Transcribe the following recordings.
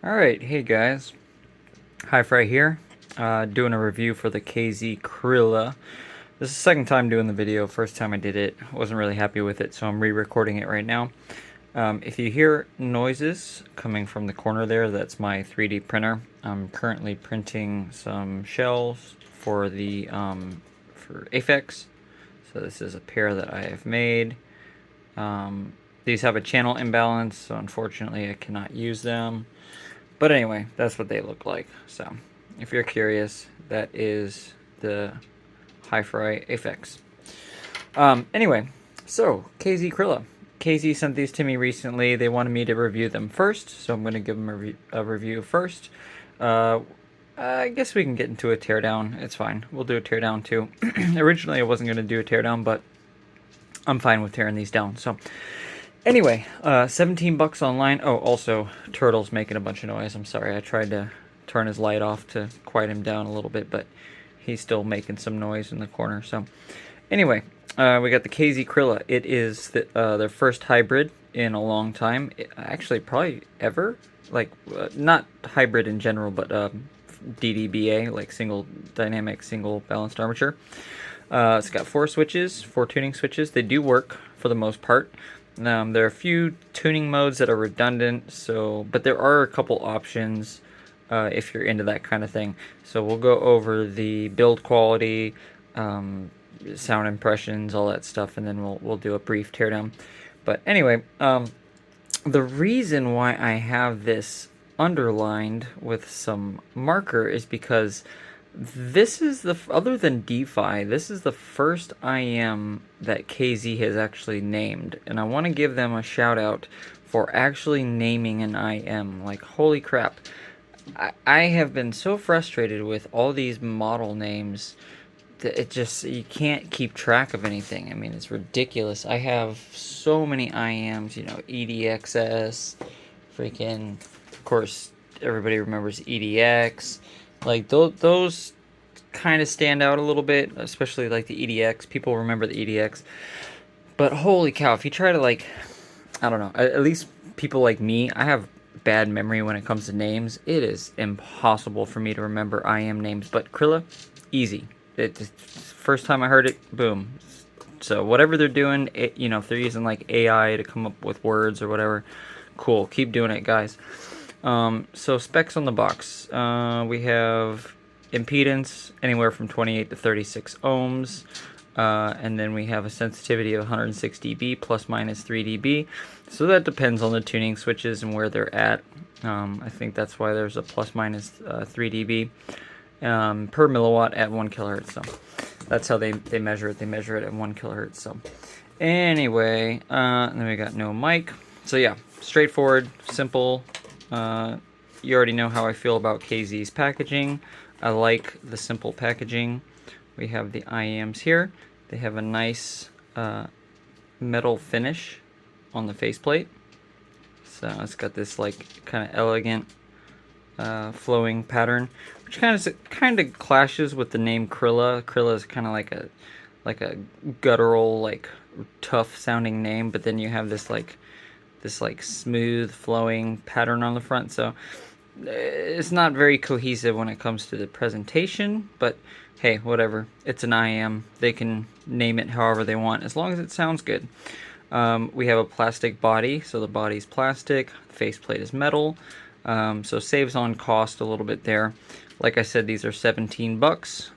Alright, hey guys, Hi-Fri here, doing a review for the KZ Krilla. This is the second time doing the video. First time I did it, I wasn't really happy with it, so I'm re-recording it right now. If you hear noises coming from the corner there, that's my 3D printer. I'm currently printing some shells for the for Aphex. So this is a pair that I have made. These have a channel imbalance, so unfortunately I cannot use them. But anyway, that's what they look like. So, if you're curious, that is the Hi-Fri Aphex. Anyway, so KZ Krilla. KZ sent these to me recently. They wanted me to review them first, so I'm going to give them a review first. I guess we can get into a teardown. It's fine. We'll do a teardown too. Originally, I wasn't going to do a teardown, but I'm fine with tearing these down. So, anyway, 17 bucks online. Oh, also, Turtle's making a bunch of noise. I'm sorry, I tried to turn his light off to quiet him down a little bit, but he's still making some noise in the corner. So, anyway, we got the KZ Krilla. It is their first hybrid in a long time. Actually, probably ever. Like, not hybrid in general, but DDBA, like single dynamic, single balanced armature. It's got 4 switches, 4 tuning switches. They do work for the most part. There are a few tuning modes that are redundant, but there are a couple options if you're into that kind of thing. So we'll go over the build quality, sound impressions, all that stuff, and then we'll do a brief teardown. But anyway, the reason why I have this underlined with some marker is because this is other than DeFi, this is the first IM that KZ has actually named, and I want to give them a shout out for actually naming an IM. Like, holy crap. I have been so frustrated with all these model names that you can't keep track of anything. I mean, it's ridiculous. I have so many IMs, EDXS, freaking, of course, everybody remembers EDX. Like, those kind of stand out a little bit, especially like the EDX. People remember the EDX. But holy cow, if you try to, like, I don't know, at least people like me, I have bad memory when it comes to names. It is impossible for me to remember IM names. But Krilla, easy. First time I heard it, boom. So whatever they're doing, if they're using like AI to come up with words or whatever, cool. Keep doing it, guys. So specs on the box. We have impedance anywhere from 28 to 36 ohms. And then we have a sensitivity of 106 dB plus minus 3 dB. So that depends on the tuning switches and where they're at. I think that's why there's a plus minus 3 dB per milliwatt at 1 kilohertz. So that's how they measure it. They measure it at 1 kilohertz. So anyway, and then we got no mic. So yeah, straightforward, simple. You already know how I feel about KZ's packaging. I like the simple packaging. We have the IMs here. They have a nice metal finish on the faceplate. So it's got this like kind of elegant flowing pattern, which kind of clashes with the name Krilla. Krilla is kind of like a guttural, like tough sounding name, but then you have this smooth flowing pattern on the front. So it's not very cohesive when it comes to the presentation, but hey, whatever. It's an IM. They can name it however they want, as long as it sounds good. We have a plastic body, so the body's plastic, the faceplate is metal, so saves on cost a little bit there. Like I said, these are 17 bucks.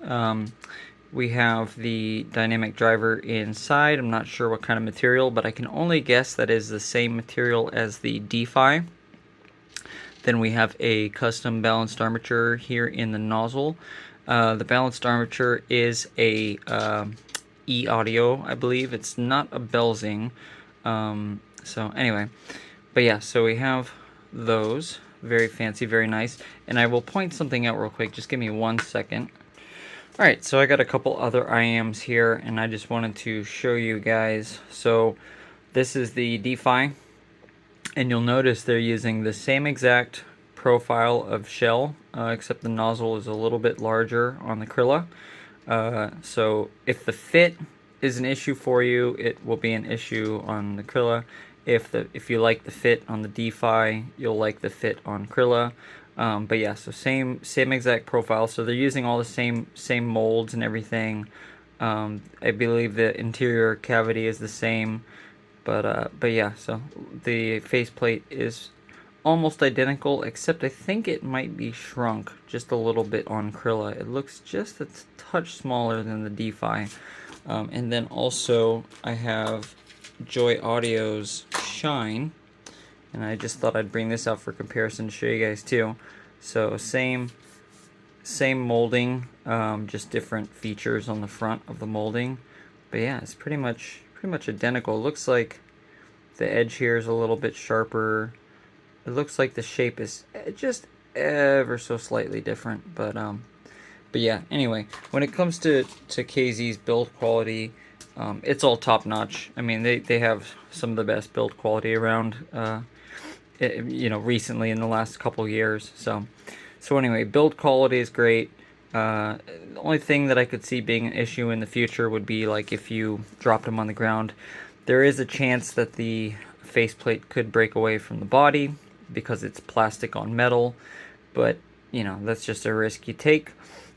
We have the dynamic driver inside. I'm not sure what kind of material, but I can only guess that is the same material as the DeFi. Then we have a custom balanced armature here in the nozzle. The balanced armature is a E-audio, I believe. It's not a Belzing. So anyway, but yeah, so we have those. Very fancy, very nice. And I will point something out real quick. Just give me 1 second. Alright, so I got a couple other IMs here, and I just wanted to show you guys. So this is the DeFi, and you'll notice they're using the same exact profile of shell, except the nozzle is a little bit larger on the Krilla. So if the fit is an issue for you, it will be an issue on the Krilla. if you like the fit on the DeFi, you'll like the fit on Krilla. But yeah, so same exact profile. So they're using all the same molds and everything. I believe the interior cavity is the same, but yeah. So the faceplate is almost identical, except I think it might be shrunk just a little bit on Krilla. It looks just a touch smaller than the DeFi. And then also I have Joy Audio's Shine, and I just thought I'd bring this out for comparison to show you guys too. So same molding, just different features on the front of the molding. But yeah, it's pretty much identical. It looks like the edge here is a little bit sharper. It looks like the shape is just ever so slightly different, but yeah. Anyway, when it comes to KZ's build quality, it's all top notch. I mean, they have some of the best build quality around. You know, recently in the last couple years. So anyway, build quality is great. The only thing that I could see being an issue in the future would be like if you dropped them on the ground. There is a chance that the faceplate could break away from the body because it's plastic on metal, but you know, that's just a risk you take.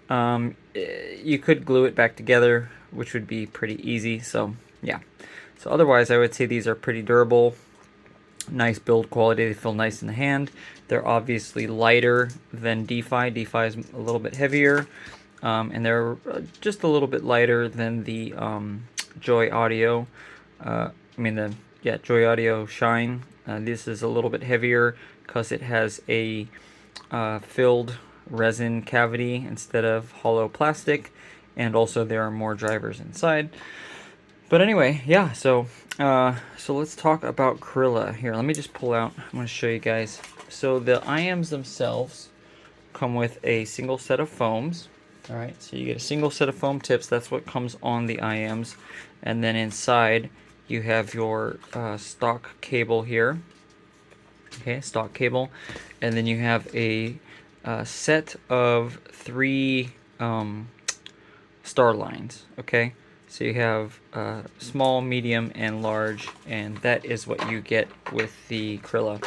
You could glue it back together, which would be pretty easy. So yeah. So otherwise, I would say these are pretty durable. Nice build quality. They feel nice in the hand. They're obviously lighter than DeFi. DeFi is a little bit heavier, and they're just a little bit lighter than the Joy Audio. Joy Audio Shine. This is a little bit heavier because it has a filled resin cavity instead of hollow plastic, and also there are more drivers inside. But anyway, yeah, so let's talk about Krilla. Here, let me just pull out. I'm going to show you guys. So the IMs themselves come with a single set of foams. All right, so you get a single set of foam tips. That's what comes on the IMs. And then inside, you have your stock cable here. Okay, stock cable. And then you have a set of 3 star lines, okay? So you have small, medium, and large, and that is what you get with the Krilla.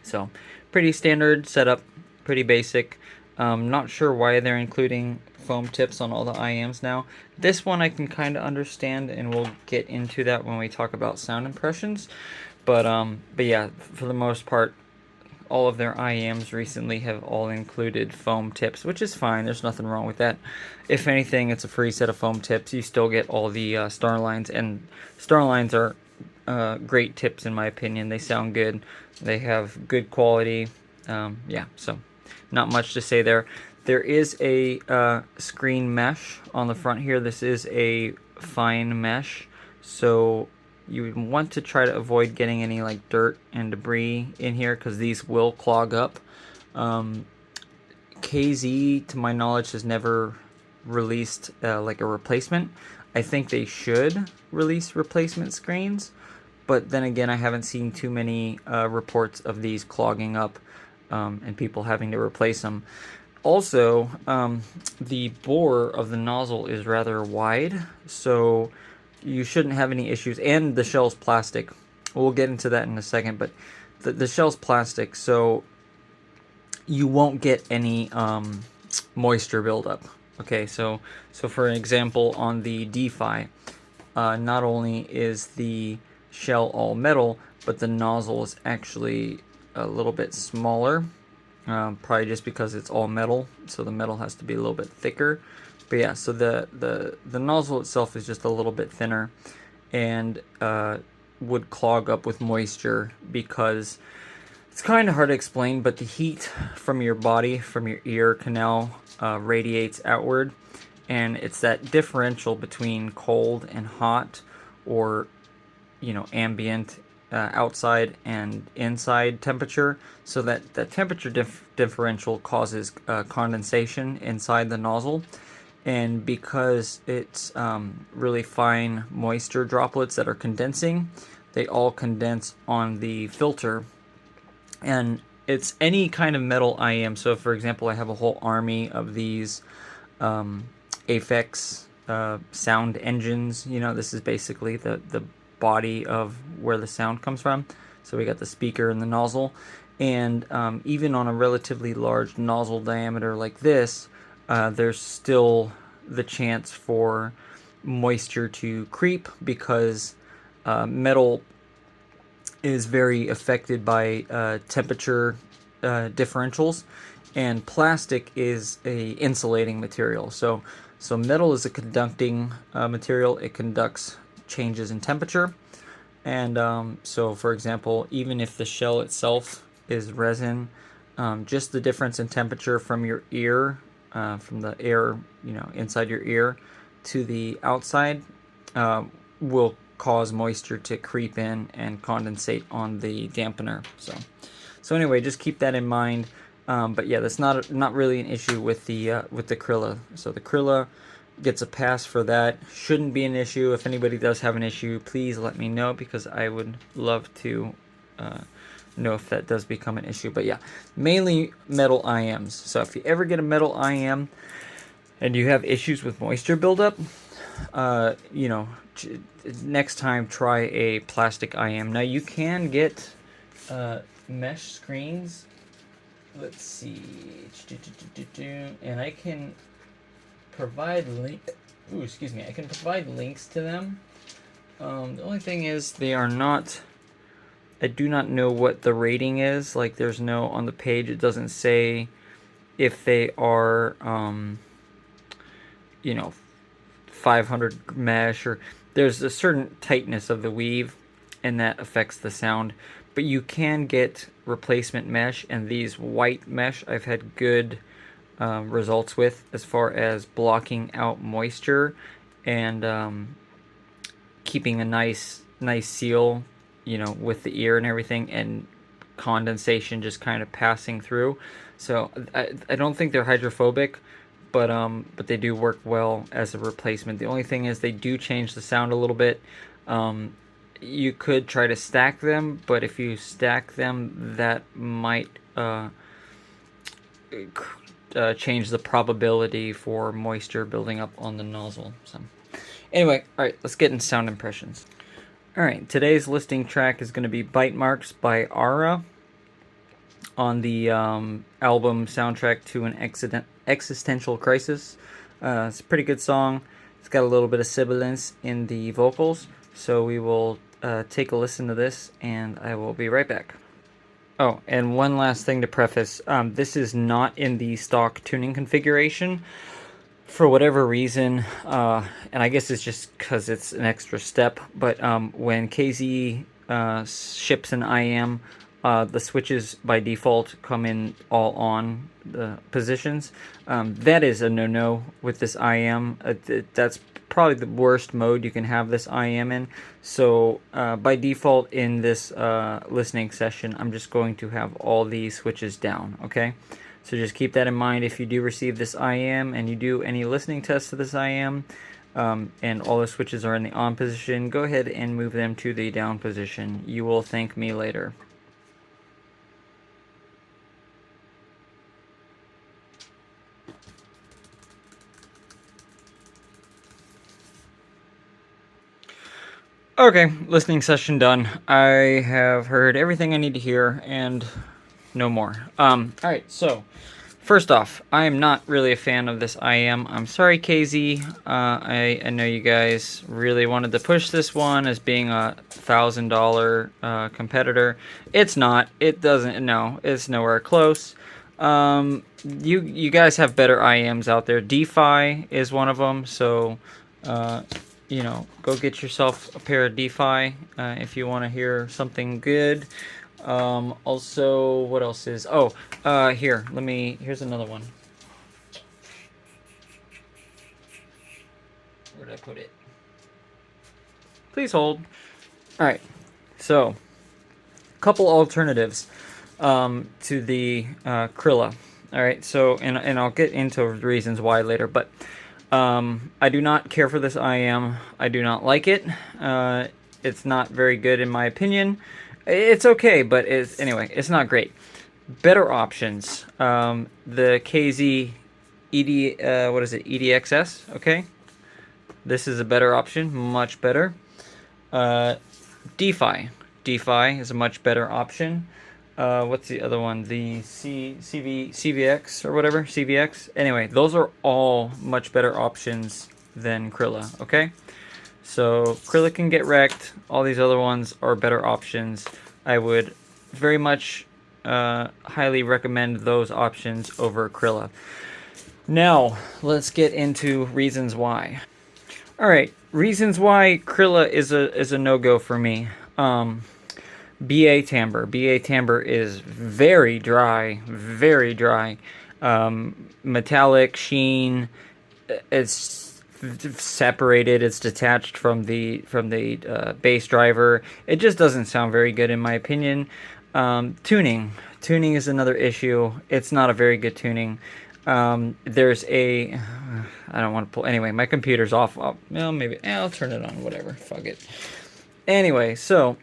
So pretty standard setup, pretty basic. Not sure why they're including foam tips on all the IMs now. This one I can kind of understand, and we'll get into that when we talk about sound impressions. But yeah, for the most part, all of their IMs recently have all included foam tips, which is fine. There's nothing wrong with that. If anything, it's a free set of foam tips. You still get all the star lines, and star lines are great tips in my opinion. They sound good. They have good quality. Yeah, so not much to say there. There is a screen mesh on the front here. This is a fine mesh, so you want to try to avoid getting any like dirt and debris in here because these will clog up. KZ, to my knowledge, has never released like a replacement. I think they should release replacement screens, but then again, I haven't seen too many reports of these clogging up and people having to replace them. Also, the bore of the nozzle is rather wide, so you shouldn't have any issues. And the shell's plastic. We'll get into that in a second, but the shell's plastic, so you won't get any moisture buildup. Okay, so for an example, on the DeFi, not only is the shell all metal, but the nozzle is actually a little bit smaller. Probably just because it's all metal, so the metal has to be a little bit thicker. But yeah, so the nozzle itself is just a little bit thinner, and would clog up with moisture because it's kind of hard to explain, but the heat from your body, from your ear canal, radiates outward, and it's that differential between cold and hot, or ambient outside and inside temperature. So that temperature differential causes condensation inside the nozzle, and because it's really fine moisture droplets that are condensing, they all condense on the filter. And it's any kind of metal IM. So for example, I have a whole army of these Aphex sound engines. This is basically the body of where the sound comes from. So we got the speaker and the nozzle, and even on a relatively large nozzle diameter like this, there's still the chance for moisture to creep, because metal is very affected by temperature differentials, and plastic is a insulating material. So metal is a conducting material. It conducts changes in temperature, and so for example, even if the shell itself is resin, just the difference in temperature from your ear, from the air, inside your ear to the outside, will cause moisture to creep in and condensate on the dampener. So anyway, just keep that in mind. But yeah, that's not really an issue with the Krilla. So the Krilla gets a pass for that. Shouldn't be an issue. If anybody does have an issue, please let me know, because I would love to know if that does become an issue. But yeah, mainly metal IMs. So if you ever get a metal IM and you have issues with moisture buildup, next time try a plastic IM. Now you can get mesh screens. Let's see, and I can provide I can provide links to them. The only thing is, they are not. I do not know what the rating is. Like, there's no, on the page, it doesn't say if they are 500 mesh, or there's a certain tightness of the weave, and that affects the sound. But you can get replacement mesh, and these white mesh I've had good results with, as far as blocking out moisture and keeping a nice seal, with the ear and everything, and condensation just kind of passing through. So I don't think they're hydrophobic, but they do work well as a replacement. The only thing is, they do change the sound a little bit. You could try to stack them, but if you stack them, that might change the probability for moisture building up on the nozzle. So anyway, alright, let's get into sound impressions. Alright, today's listening track is going to be Bite Marks by Aura, on the album soundtrack to an existential crisis. It's a pretty good song. It's got a little bit of sibilance in the vocals. So we will take a listen to this, and I will be right back. Oh, and one last thing to preface. This is not in the stock tuning configuration. For whatever reason, and I guess it's just because it's an extra step, but when KZ ships an IM, the switches by default come in all on the positions. That is a no-no with this IM. That's probably the worst mode you can have this IM in. So by default in this listening session, I'm just going to have all these switches down, okay? So just keep that in mind if you do receive this IM and you do any listening tests to this IM, and all the switches are in the on position, go ahead and move them to the down position. You will thank me later. Okay, listening session done. I have heard everything I need to hear and no more. Alright, so first off, I am not really a fan of this IM. I'm sorry, KZ. I know you guys really wanted to push this one as being a $1,000 competitor. It's not. It doesn't. No, it's nowhere close. You guys have better IMs out there. DeFi is one of them. So, go get yourself a pair of DeFi if you want to hear something good. Also, what else is... here's another one. Where did I put it? Please hold. Alright, so, a couple alternatives to the Krilla. Alright, so, and I'll get into reasons why later, but I do not care for this IM. I do not like it. It's not very good in my opinion. It's okay, but it's not great. Better options. The KZ EDXS, okay? This is a better option, much better. DeFi. DeFi is a much better option. What's the other one? The CVX or whatever? CVX? Anyway, those are all much better options than Krilla, okay? So Krilla can get wrecked. All these other ones are better options. I would very much highly recommend those options over Krilla. Now, let's get into reasons why. Alright, reasons why Krilla is a no-go for me. BA timbre. BA timbre is very dry, very dry. Metallic sheen. It's separated. It's detached from the bass driver. It just doesn't sound very good in my opinion. Tuning is another issue. It's not a very good tuning. There's a, I don't want to pull, anyway, my computer's off. Well, maybe, I'll turn it on, whatever, fuck it. Anyway, so,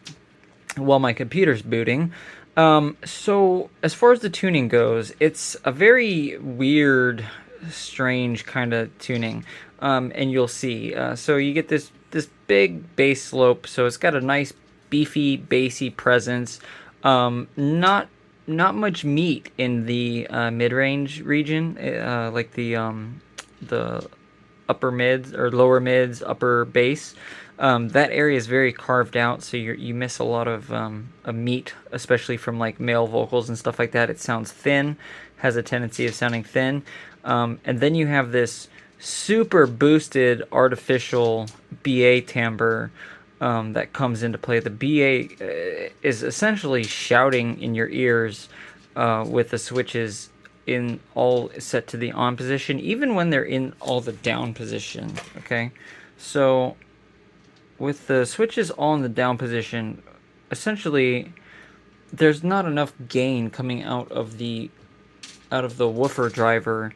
while my computer's booting, so, as far as the tuning goes, it's a very weird, strange kind of tuning, and you'll see. So you get this big bass slope, so it's got a nice, beefy, bassy presence, not much meat in the mid-range region, like the upper mids or lower mids, upper bass. That area is very carved out, so you miss a lot of meat, especially from like male vocals and stuff like that. It sounds thin, has a tendency of sounding thin, and then you have this super boosted artificial BA timbre. That comes into play. The BA is essentially shouting in your ears with the switches in all set to the on position, even when they're in all the down position, okay? So with the switches all in the down position, essentially there's not enough gain coming out of the woofer driver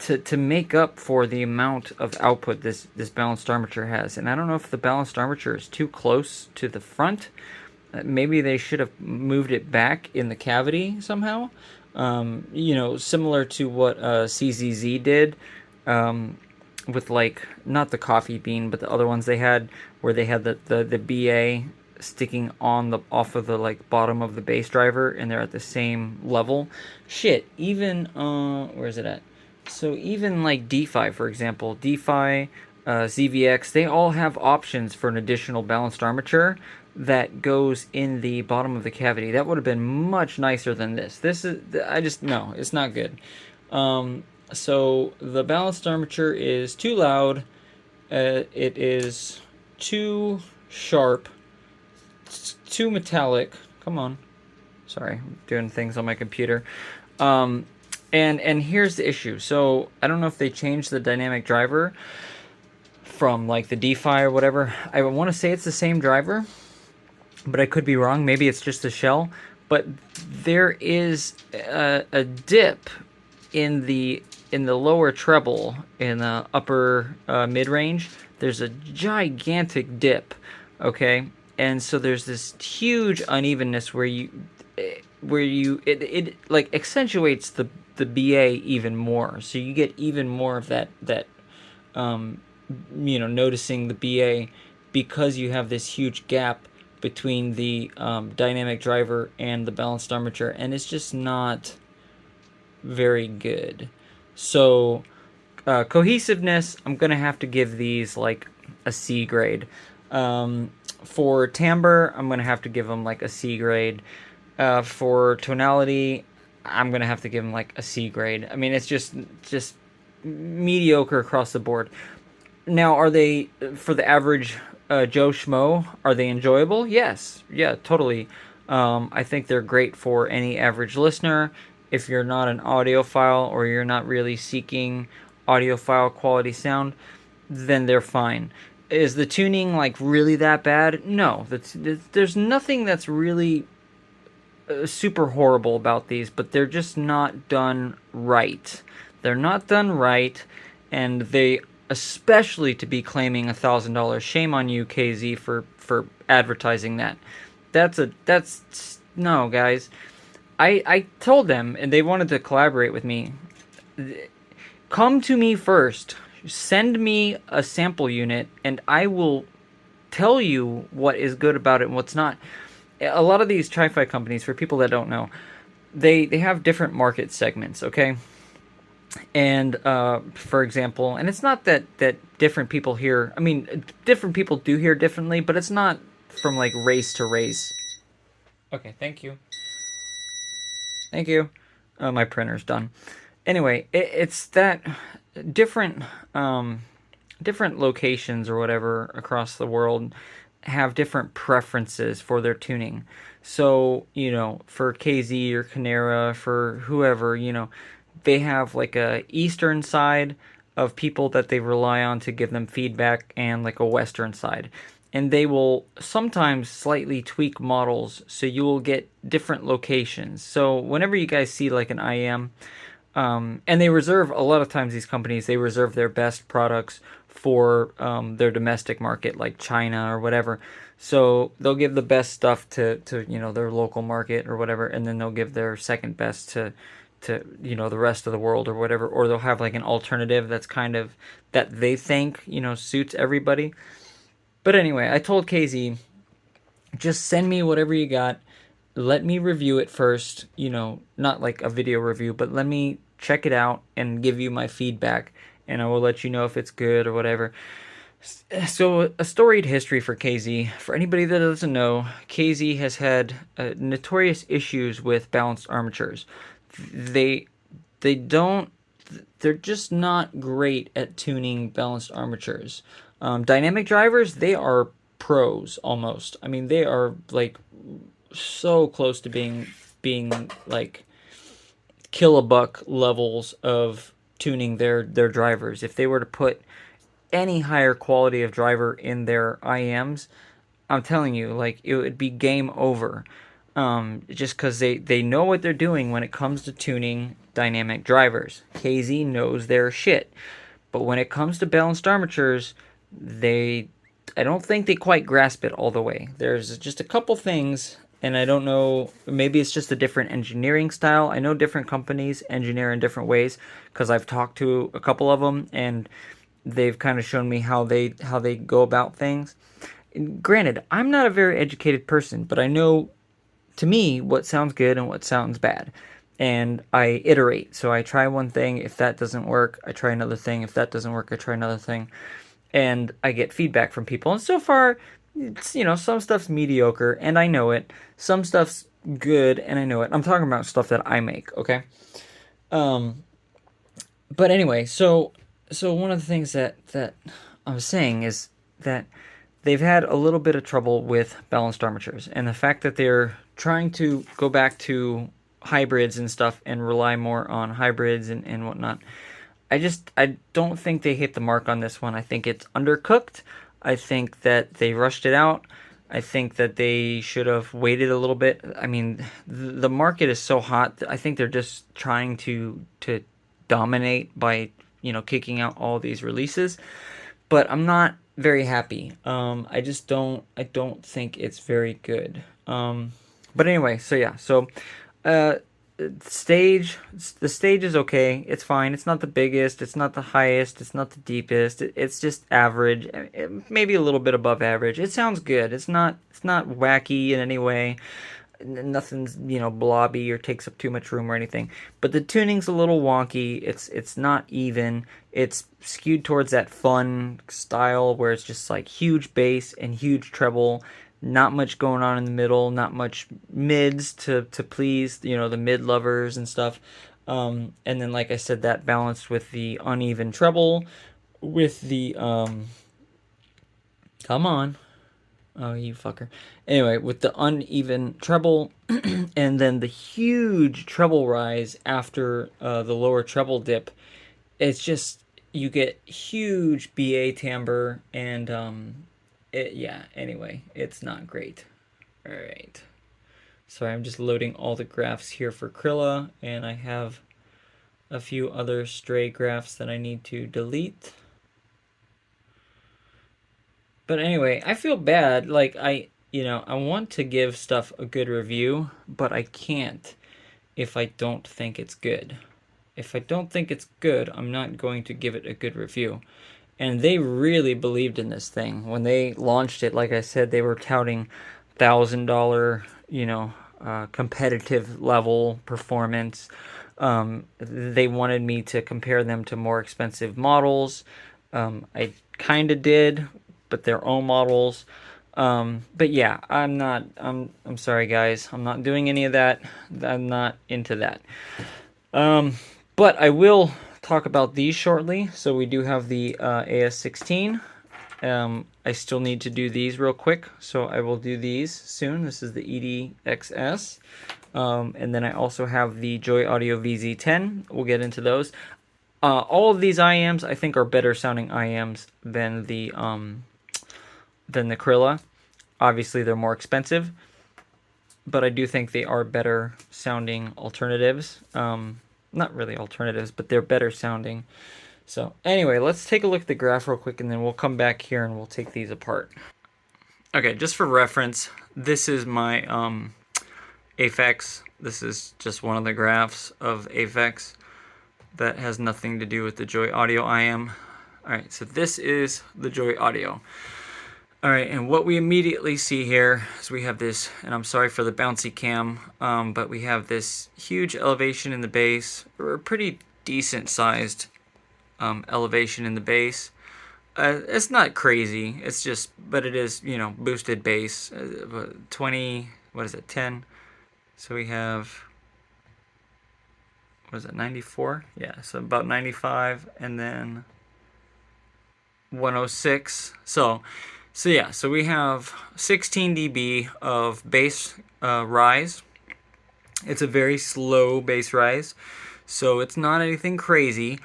to make up for the amount of output this balanced armature has. And I don't know if the balanced armature is too close to the front. Maybe they should have moved it back in the cavity somehow. You know, similar to what CZZ did with, like, not the coffee bean, but the other ones they had, where they had the BA sticking on off of the like bottom of the bass driver, and they're at the same level. Shit, even where is it at? So even like DeFi, for example, DeFi, ZVX, they all have options for an additional balanced armature that goes in the bottom of the cavity. That would have been much nicer than this. This is, no, it's not good. So the balanced armature is too loud. It is too sharp. It's too metallic. Come on. Sorry, I'm doing things on my computer. And here's the issue. So I don't know if they changed the dynamic driver from like the DeFi or whatever. I want to say it's the same driver, but I could be wrong. Maybe it's just the shell. But there is a dip in the lower treble, in the upper mid range. There's a gigantic dip. Okay, and so there's this huge unevenness where it like accentuates the BA even more, so you get even more of that you know, noticing the BA, because you have this huge gap between the dynamic driver and the balanced armature, and it's just not very good. So cohesiveness, I'm gonna have to give these like a C grade. For timbre, I'm gonna have to give them like a C grade. For tonality, I'm gonna have to give them like a C grade. I mean, it's just mediocre across the board. Now, are they, for the average Joe Schmo, are they enjoyable? Yes, yeah, totally. I think they're great for any average listener. If you're not an audiophile, or you're not really seeking audiophile quality sound, then they're fine. Is the tuning like really that bad? No, there's nothing that's really super horrible about these, but they're just not done right. They're not done right, and they, especially to be claiming $1,000, shame on you, KZ, for advertising that. That's no, guys. I told them, and they wanted to collaborate with me. Come to me first. Send me a sample unit, and I will tell you what is good about it and what's not. A lot of these Hi-Fi companies, for people that don't know, they have different market segments, okay? And for example, and it's not that different people hear, I mean, different people do hear differently, but it's not from like race to race. Okay, thank you. Thank you. My printer's done. Anyway, it's that different different locations or whatever across the world have different preferences for their tuning. So, you know, for KZ or Canera, for whoever, you know, they have like a eastern side of people that they rely on to give them feedback and like a western side. And they will sometimes slightly tweak models so you will get different locations. So whenever you guys see like an IM, and they reserve, a lot of times these companies, they reserve their best products for their domestic market, like China or whatever. So they'll give the best stuff to you know, their local market or whatever, and then they'll give their second best to you know, the rest of the world or whatever. Or they'll have like an alternative that's kind of, that they think, you know, suits everybody. But anyway, I told KZ, just send me whatever you got. Let me review it first, you know, not like a video review, but let me check it out and give you my feedback, and I will let you know if it's good or whatever. So, a storied history for KZ. For anybody that doesn't know, KZ has had notorious issues with balanced armatures. They they don't they're just not great at tuning balanced armatures. Dynamic drivers, they are pros almost. I mean, they are like so close to being like kilobuck levels of tuning their drivers. If they were to put any higher quality of driver in their IMs, I'm telling you, like, it would be game over. Just because they know what they're doing when it comes to tuning dynamic drivers. KZ knows their shit. But when it comes to balanced armatures, I don't think they quite grasp it all the way. There's just a couple things, and I don't know, maybe it's just a different engineering style. I know different companies engineer in different ways because I've talked to a couple of them, and they've kind of shown me how they go about things. And granted, I'm not a very educated person, but I know, to me, what sounds good and what sounds bad. And I iterate. So I try one thing. If that doesn't work, I try another thing. If that doesn't work, I try another thing. And I get feedback from people. And so far, it's, you know, some stuff's mediocre, and I know it. Some stuff's good, and I know it. I'm talking about stuff that I make, okay? But anyway, so one of the things that I was saying is that they've had a little bit of trouble with balanced armatures, and the fact that they're trying to go back to hybrids and stuff and rely more on hybrids and whatnot. I don't think they hit the mark on this one. I think it's undercooked. I think that they rushed it out. I think that they should have waited a little bit. I mean, the market is so hot. I think they're just trying to dominate by, you know, kicking out all these releases. But I'm not very happy. I don't think it's very good. But anyway, so yeah, the stage is okay. It's fine. It's not the biggest. It's not the highest. It's not the deepest. It's just average. Maybe a little bit above average. It sounds good. It's not wacky in any way. Nothing's, you know, blobby or takes up too much room or anything. But the tuning's a little wonky. It's not even. It's skewed towards that fun style where it's just like huge bass and huge treble. Not much going on in the middle, not much mids to please, you know, the mid lovers and stuff. And then, like I said, that balanced with the uneven treble, with the, come on. Oh, you fucker. Anyway, with the uneven treble, and then the huge treble rise after the lower treble dip, it's just, you get huge BA timbre, and, yeah, anyway, it's not great. Alright. Sorry, I'm just loading all the graphs here for Krilla, and I have a few other stray graphs that I need to delete. But anyway, I feel bad. Like, I want to give stuff a good review, but I can't if I don't think it's good. If I don't think it's good, I'm not going to give it a good review. and they really believed in this thing. When they launched it, like I said, they were touting $1,000, competitive level performance. They wanted me to compare them to more expensive models. I kind of did, but their own models. But yeah, I'm sorry guys. I'm not doing any of that. I'm not into that. But I will talk about these shortly. So we do have the AS16. I still need to do these real quick, so I will do these soon. This is the EDXS. And then I also have the Joy Audio VZ10. We'll get into those. All of these IAMs I think are better sounding IAMs than the Krilla. Obviously they're more expensive, but I do think they are better sounding alternatives. Not really alternatives, but they're better sounding. So anyway, let's take a look at the graph real quick, and then we'll come back here and we'll take these apart. Okay, just for reference, this is my Aphex. This is just one of the graphs of Aphex that has nothing to do with the Joy Audio IM. Alright, so this is the Joy Audio. Alright, and what we immediately see here is we have this, and I'm sorry for the bouncy cam, but we have this huge elevation in the bass, or a pretty decent sized elevation in the bass. It's not crazy, it's just, but it is, boosted bass. 20, what is it, 10? So we have, what is it, 94? Yeah, so about 95, and then 106. So yeah, so we have 16 dB of bass rise. It's a very slow bass rise, so it's not anything crazy,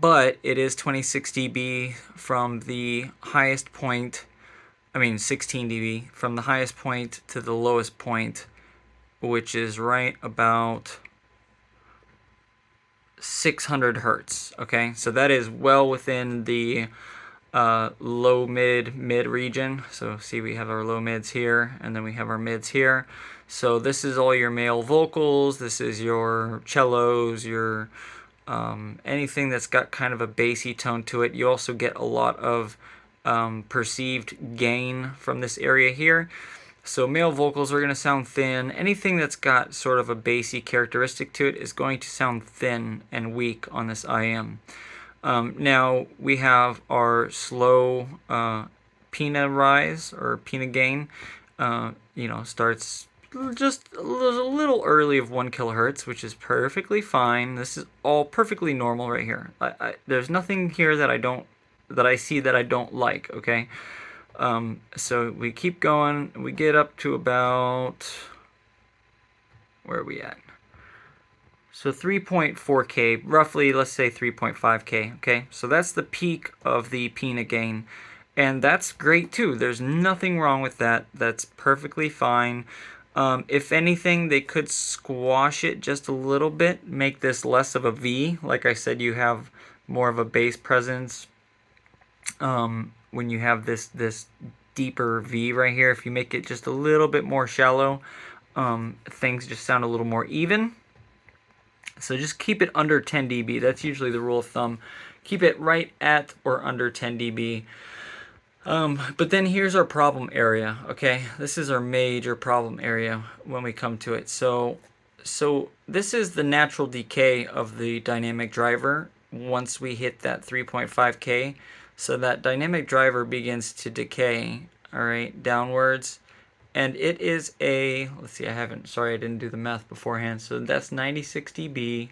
but it is 26 dB from the highest point, 16 dB from the highest point to the lowest point, which is right about 600 hertz. Okay, so that is well within the low mid region. So see, we have our low mids here, and then we have our mids here. So this is all your male vocals, this is your cellos, your anything that's got kind of a bassy tone to it. You also get a lot of perceived gain from this area here. So male vocals are going to sound thin. Anything that's got sort of a bassy characteristic to it is going to sound thin and weak on this IM. Now we have our slow Pina rise or Pina gain. Starts just a little early of 1 kilohertz, which is perfectly fine. This is all perfectly normal right here. There's nothing here that I see that I don't like. Okay, so we keep going. We get up to about, where are we at? So 3.4K, roughly, let's say 3.5K, okay? So that's the peak of the Pina gain, and that's great too. There's nothing wrong with that. That's perfectly fine. If anything, they could squash it just a little bit, make this less of a V. Like I said, you have more of a bass presence when you have this deeper V right here. If you make it just a little bit more shallow, things just sound a little more even. So just keep it under 10 dB. That's usually the rule of thumb. Keep it right at or under 10 dB. But then here's our problem area, okay? This is our major problem area when we come to it. So this is the natural decay of the dynamic driver once we hit that 3.5K. So that dynamic driver begins to decay, all right, downwards. And it is a, let's see, I didn't do the math beforehand. So that's 96 dB.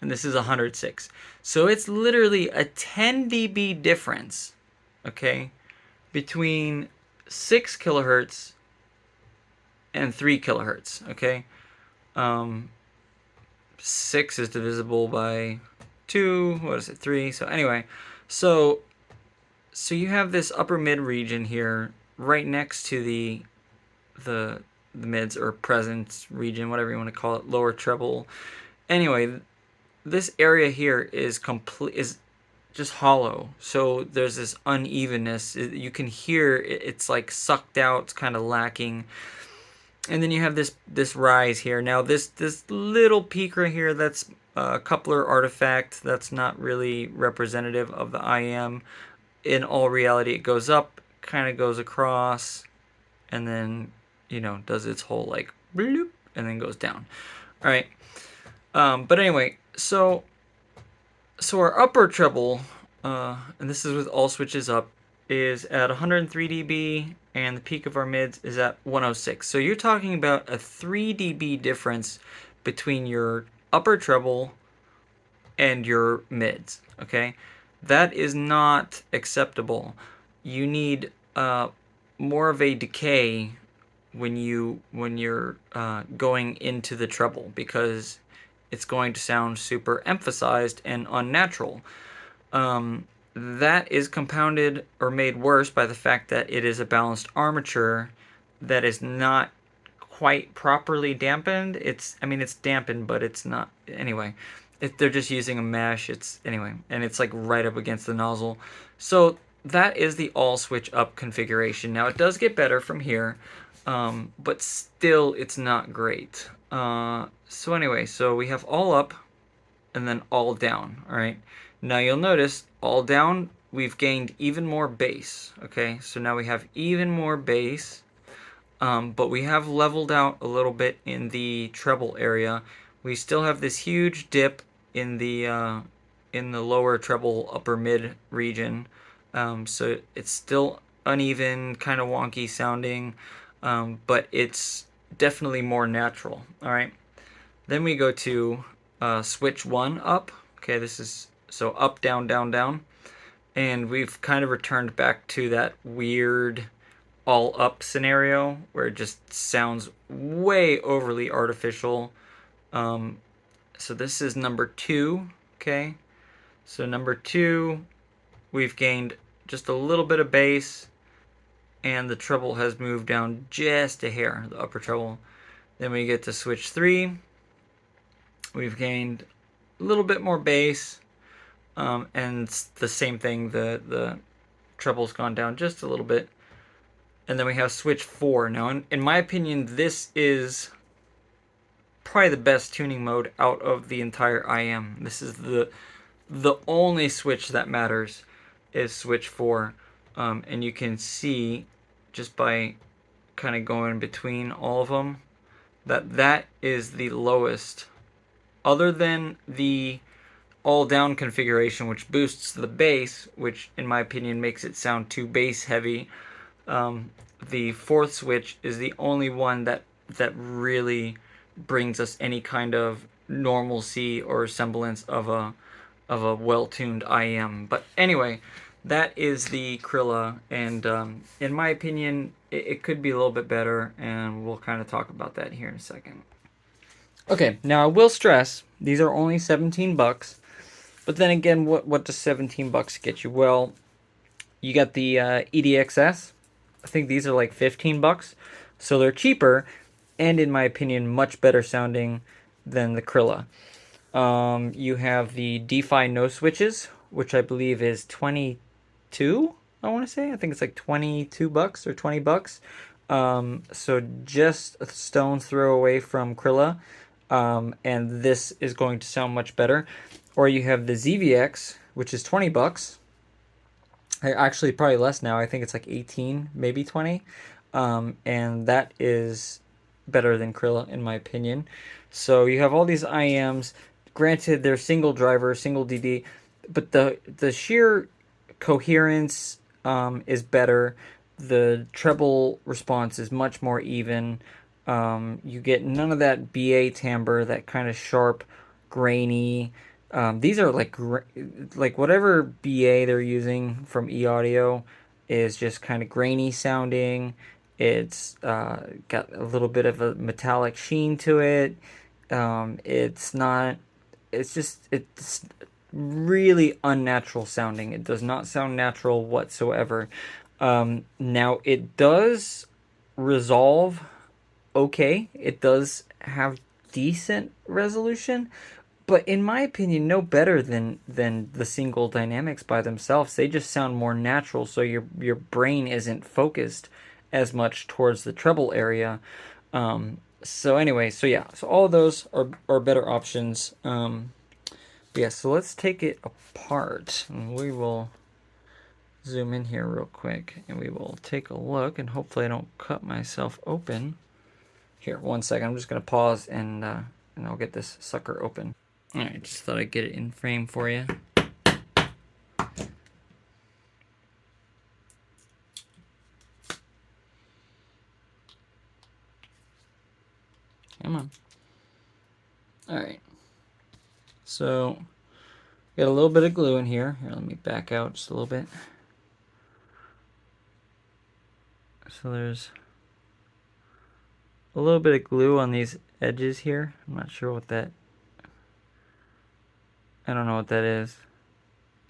And this is 106. So it's literally a 10 dB difference, okay, between 6 kilohertz and 3 kilohertz, okay? 6 is divisible by 2, 3? So anyway, so you have this upper mid region here, right next to the mids or presence region, whatever you want to call it, lower treble. Anyway, this area here is just hollow. So there's this unevenness. You can hear it's like sucked out. It's kind of lacking. And then you have this rise here. Now this little peak right here, that's a coupler artifact. That's not really representative of the IM. In all reality, it goes up, kind of goes across, and then, you know, does its whole like bloop, and then goes down. All right. But anyway, so our upper treble, and this is with all switches up, is at 103 dB, and the peak of our mids is at 106. So you're talking about a 3 dB difference between your upper treble and your mids. Okay, that is not acceptable. You need more of a decay when you're going into the treble, because it's going to sound super emphasized and unnatural. That is compounded or made worse by the fact that it is a balanced armature that is not quite properly dampened. I mean, it's dampened, but it's not. Anyway, they're just using a mesh. And it's like right up against the nozzle. So that is the all switch up configuration. Now it does get better from here, but still it's not great. So anyway, so we have all up and then all down. All right. Now you'll notice all down, we've gained even more bass. Okay, so now we have even more bass, but we have leveled out a little bit in the treble area. We still have this huge dip in the lower treble upper mid region, so it's still uneven, kind of wonky sounding, but it's definitely more natural. All right, then we go to switch 1 up. Okay, this is so up, down, down, down. And we've kind of returned back to that weird all up scenario where it just sounds way overly artificial. So this is number 2. Okay, so number 2, we've gained just a little bit of bass, and the treble has moved down just a hair, the upper treble. Then we get to switch 3. We've gained a little bit more bass, and it's the same thing, the treble's gone down just a little bit. And then we have switch 4. Now, in my opinion, this is probably the best tuning mode out of the entire IM. This is the only switch that matters, is switch 4. And you can see just by kind of going between all of them that is the lowest, other than the all down configuration, which boosts the bass, which in my opinion makes it sound too bass heavy. The 4th switch is the only one that really brings us any kind of normalcy or semblance of a well-tuned IM. But anyway, that is the Krilla, and in my opinion, it could be a little bit better, and we'll kind of talk about that here in a second. Okay, now I will stress, these are only 17 bucks. But then again, what does 17 bucks get you? Well, you got the EDXS. I think these are like 15 bucks. So they're cheaper, and in my opinion, much better sounding than the Krilla. You have the DeFi no switches, which I believe is 22, I want to say. I think it's like 22 bucks or 20 bucks. So just a stone's throw away from Krilla. And this is going to sound much better. Or you have the ZVX, which is 20 bucks. Actually, probably less now. I think it's like 18, maybe 20. And that is better than Krilla, in my opinion. So you have all these IMs. Granted, they're single driver, single DD, but the sheer coherence is better. The treble response is much more even. You get none of that BA timbre, that kind of sharp, grainy. These are like whatever BA they're using from eAudio is just kind of grainy sounding. It's got a little bit of a metallic sheen to it. It's really unnatural sounding. It does not sound natural whatsoever. Now it does resolve okay. It does have decent resolution, but in my opinion, no better than the single dynamics by themselves. They just sound more natural, so your brain isn't focused as much towards the treble area. So anyway, so yeah, so all of those are better options. Yeah, so let's take it apart, and we will zoom in here real quick, and we will take a look, and hopefully I don't cut myself open. Here, 1 second, I'm just gonna pause, and I'll get this sucker open. All right, just thought I'd get it in frame for you. Come on. All right. So, got a little bit of glue in here. Here, let me back out just a little bit. So there's a little bit of glue on these edges here. I'm not sure what that, I don't know what that is.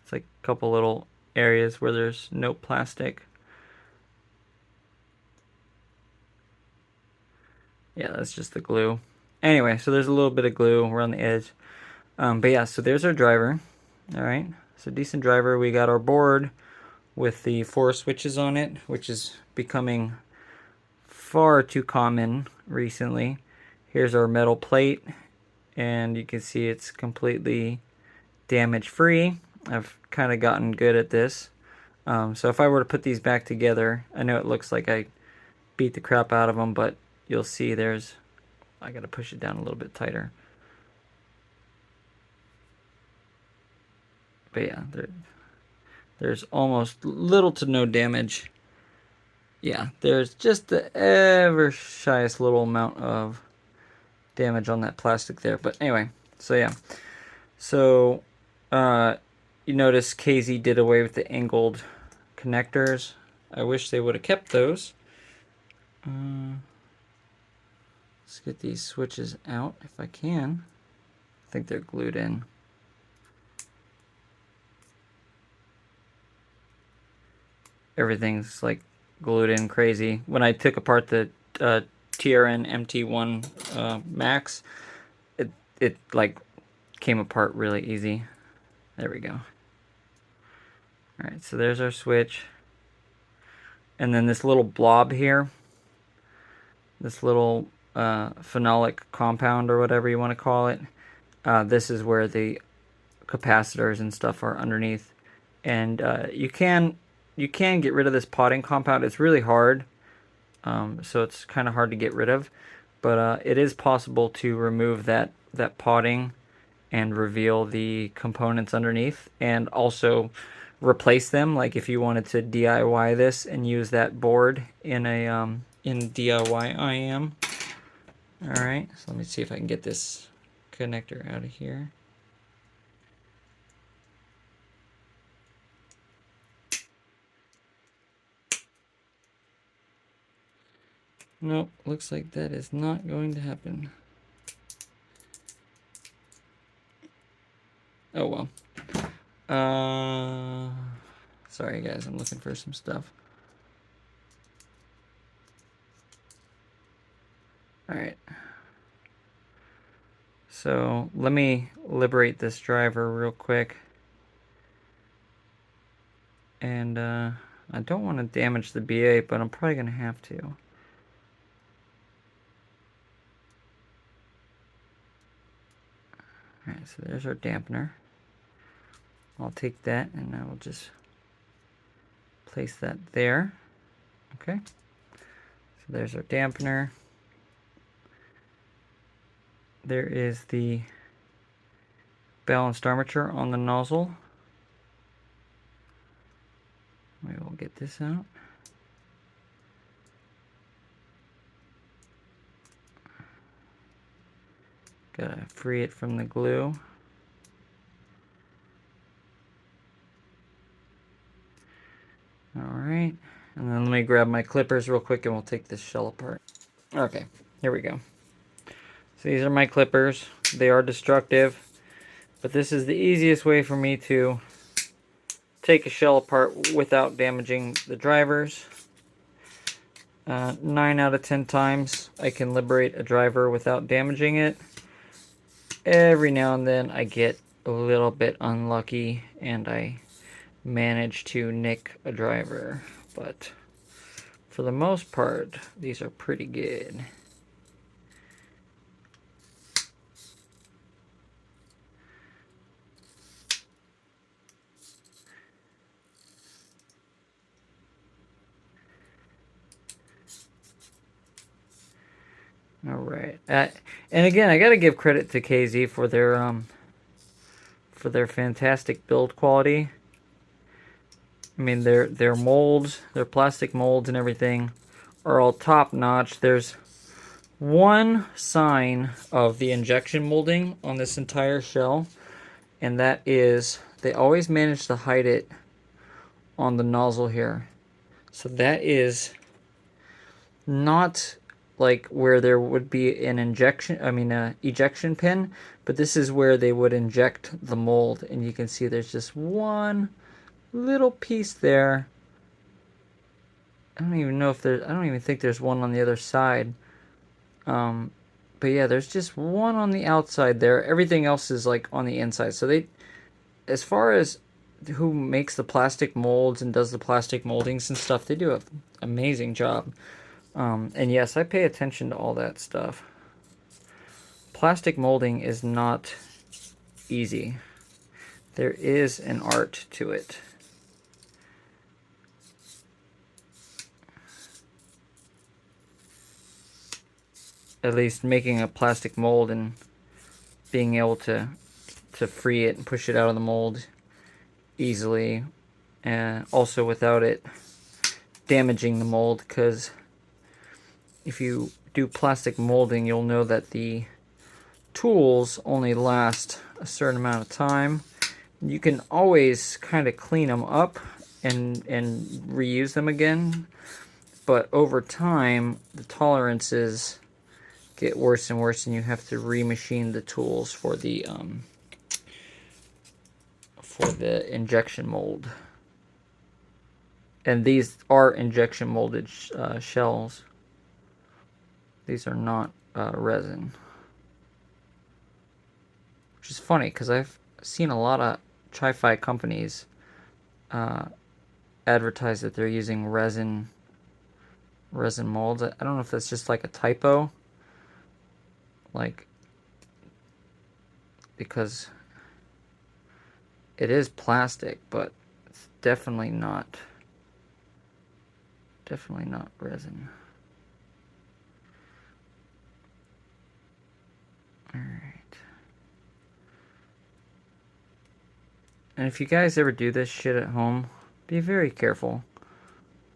It's like a couple little areas where there's no plastic. Yeah, that's just the glue. Anyway, so there's a little bit of glue around the edge. But yeah, so there's our driver. All right, so decent driver. We got our board with the 4 switches on it, which is becoming far too common recently. Here's our metal plate, and you can see it's completely damage free. I've kind of gotten good at this. So if I were to put these back together, I know it looks like I beat the crap out of them, but you'll see there's, I gotta push it down a little bit tighter. But yeah, there's almost little to no damage. Yeah, there's just the ever shyest little amount of damage on that plastic there. But anyway, so yeah. So you notice KZ did away with the angled connectors. I wish they would have kept those. Let's get these switches out if I can. I think they're glued in. Everything's like glued in crazy. When I took apart the TRN MT1 Max, it like came apart really easy. There we go. Alright, so there's our switch. And then this little blob here, this little phenolic compound or whatever you want to call it, this is where the capacitors and stuff are underneath. And you can get rid of this potting compound. It's really hard, so it's kind of hard to get rid of. But it is possible to remove that potting and reveal the components underneath, and also replace them. Like if you wanted to DIY this and use that board in a in DIY IM. All right, so let me see if I can get this connector out of here. Nope, looks like that is not going to happen. Oh well. Sorry guys, I'm looking for some stuff. Alright. So let me liberate this driver real quick. And I don't want to damage the BA, but I'm probably going to have to. Alright, so there's our dampener. I'll take that and I will just place that there. Okay. So there's our dampener. There is the balanced armature on the nozzle. We will get this out. Gotta free it from the glue. Alright, and then let me grab my clippers real quick and we'll take this shell apart. Okay, here we go. So these are my clippers. They are destructive, but this is the easiest way for me to take a shell apart without damaging the drivers. 9 out of 10 times I can liberate a driver without damaging it. Every now and then I get a little bit unlucky and I manage to nick a driver, but for the most part these are pretty good. All right. And again, I got to give credit to KZ for their fantastic build quality. I mean, their molds, their plastic molds and everything are all top notch. There's one sign of the injection molding on this entire shell, and that is they always manage to hide it on the nozzle here. So that is not like where there would be an ejection pin, but this is where they would inject the mold, and you can see there's just one little piece there. I don't even think there's one on the other side. But yeah, there's just one on the outside there. Everything else is like on the inside. So they, as far as who makes the plastic molds and does the plastic moldings and stuff, they do an amazing job. And yes, I pay attention to all that stuff. Plastic molding is not easy. There is an art to it. At least making a plastic mold and being able to free it and push it out of the mold easily, and also without it damaging the mold, because if you do plastic molding, you'll know that the tools only last a certain amount of time. You can always kind of clean them up and reuse them again, but over time the tolerances get worse and worse, and you have to remachine the tools for the injection mold. And these are injection molded shells. These are not resin, which is funny because I've seen a lot of Hi-Fri companies advertise that they're using resin molds. I don't know if that's just like a typo, like, because it is plastic, but it's definitely not resin. All right. And if you guys ever do this shit at home, be very careful.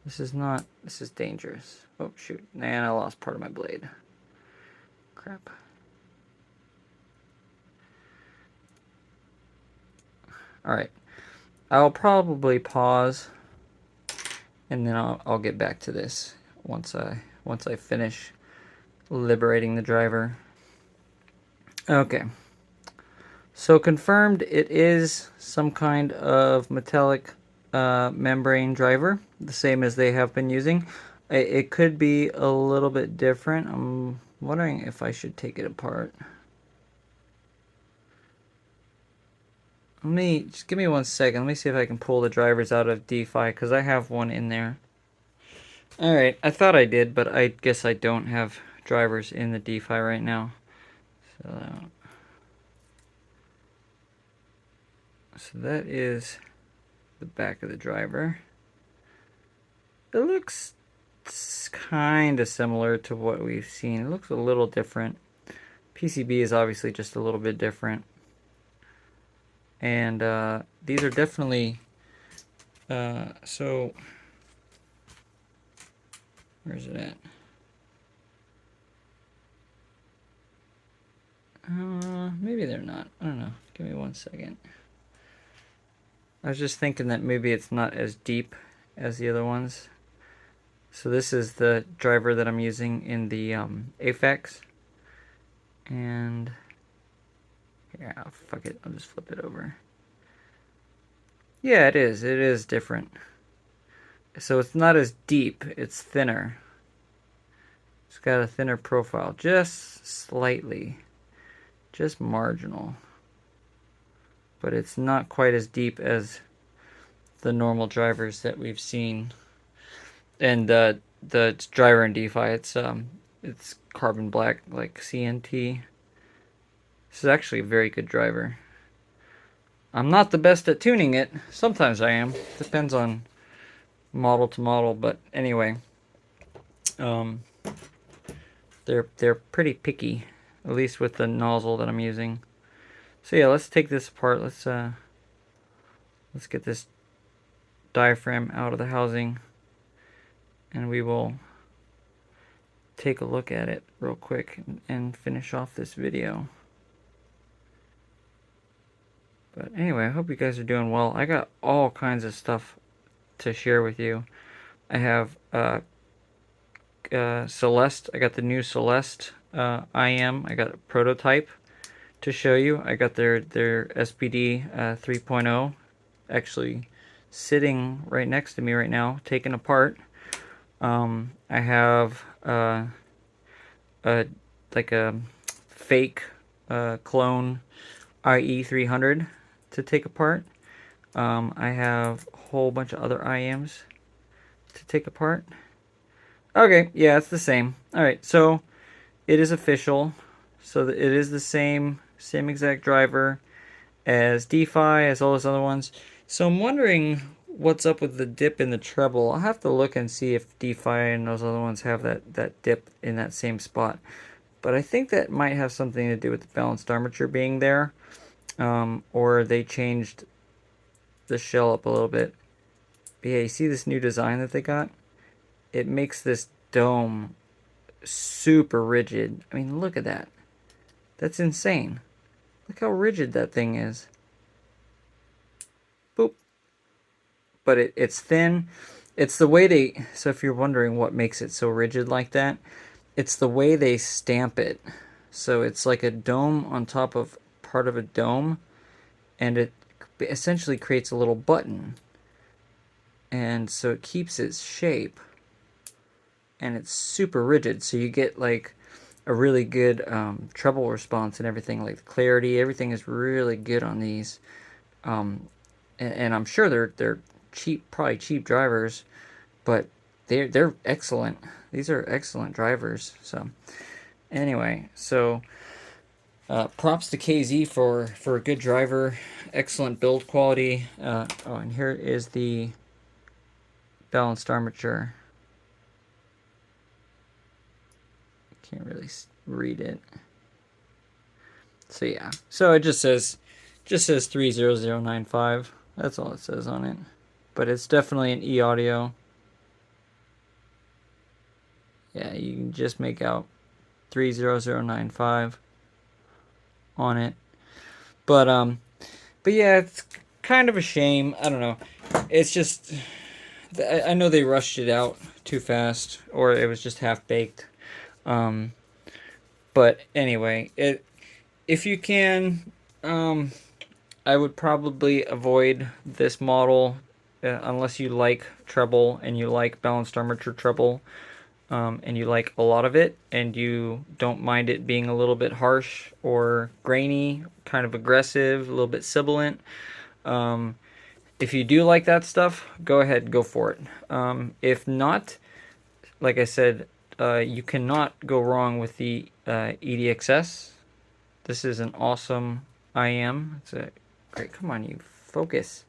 This is dangerous. Oh shoot, man, I lost part of my blade. Crap. Alright, I'll probably pause, and then I'll get back to this once I finish liberating the driver. Okay, so confirmed it is some kind of metallic membrane driver, the same as they have been using. It could be a little bit different. I'm wondering if I should take it apart. Just give me 1 second. Let me see if I can pull the drivers out of DeFi, because I have one in there. Alright, I thought I did, but I guess I don't have drivers in the DeFi right now. So that is the back of the driver. It looks kind of similar to what we've seen. It looks a little different. PCB is obviously just a little bit different. And these are definitely so where's it at? Maybe they're not. I don't know. Give me 1 second. I was just thinking that maybe it's not as deep as the other ones. So this is the driver that I'm using in the AFEX. And yeah, fuck it. I'll just flip it over. Yeah, it is. It is different. So it's not as deep. It's thinner. It's got a thinner profile. Just slightly. Just marginal. But it's not quite as deep as the normal drivers that we've seen. And the driver in DeFi, it's carbon black, like CNT. This is actually a very good driver. I'm not the best at tuning it. Sometimes I am. Depends on model to model. But anyway, they're pretty picky, at least with the nozzle that I'm using. So yeah, let's take this apart. Let's get this diaphragm out of the housing, and we will take a look at it real quick and finish off this video. But anyway, I hope you guys are doing well. I got all kinds of stuff to share with you. I have Celeste. I got the new Celeste IM. I got a prototype to show you. I got their SPD 3.0 actually sitting right next to me right now, taken apart. I have like a fake clone IE 300 to take apart. I have a whole bunch of other IMs to take apart. Okay, yeah, it's the same. Alright, so it is official. So it is the same exact driver as DeFi, as all those other ones. So I'm wondering what's up with the dip in the treble. I'll have to look and see if DeFi and those other ones have that dip in that same spot. But I think that might have something to do with the balanced armature being there. Or they changed the shell up a little bit. But yeah, you see this new design that they got? It makes this dome super rigid. I mean, look at that. That's insane. Look how rigid that thing is. Boop. But it's thin. It's the way they... So if you're wondering what makes it so rigid like that, it's the way they stamp it. So it's like a dome on top of part of a dome, and it essentially creates a little button. And so it keeps its shape. And it's super rigid, so you get like a really good treble response and everything, like the clarity, everything is really good on these. And I'm sure they're cheap, probably cheap drivers, but they're excellent. These are excellent drivers. So anyway, so props to KZ for a good driver, excellent build quality. Oh, and here is the balanced armature. Can't really read it. So yeah, so it just says 30095. That's all it says on it. But it's definitely an E-audio. Yeah, you can just make out 30095 on it. But yeah, it's kind of a shame. I don't know. It's just, I know they rushed it out too fast, or it was just half baked. But anyway, if you can, I would probably avoid this model unless you like treble and you like balanced armature treble, and you like a lot of it, and you don't mind it being a little bit harsh or grainy, kind of aggressive, a little bit sibilant. If you do like that stuff, go ahead, go for it. If not, like I said, you cannot go wrong with the EDXS. This is an awesome IM. It's a great, come on, you focus.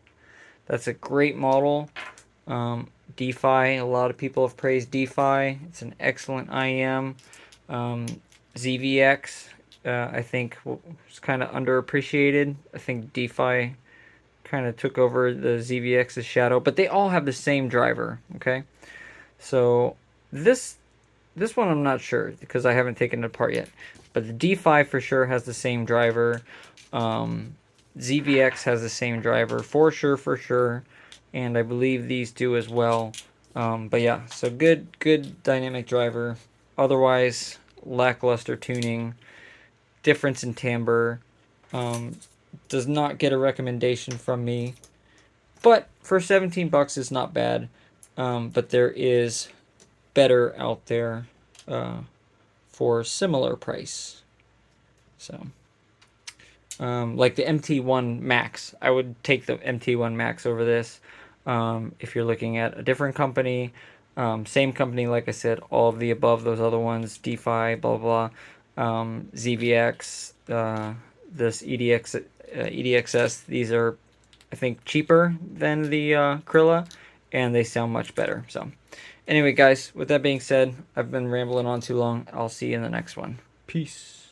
That's a great model. DeFi, a lot of people have praised DeFi. It's an excellent IM. ZVX, I think, was kind of underappreciated. I think DeFi kind of took over the ZVX's shadow, but they all have the same driver, okay? So this one I'm not sure because I haven't taken it apart yet. But the DeFi for sure has the same driver. ZVX has the same driver for sure. And I believe these do as well. But yeah, so good dynamic driver. Otherwise, lackluster tuning. Difference in timbre. Does not get a recommendation from me. But for 17 bucks is not bad. But there is better out there for similar price. So like the MT1 Max, I would take the MT1 Max over this. If you're looking at a different company, same company, like I said, all of the above, those other ones, DeFi, blah blah, ZVX, this EDXS, these are, I think, cheaper than the Krilla, and they sound much better. So Anyway, guys, with that being said, I've been rambling on too long. I'll see you in the next one. Peace.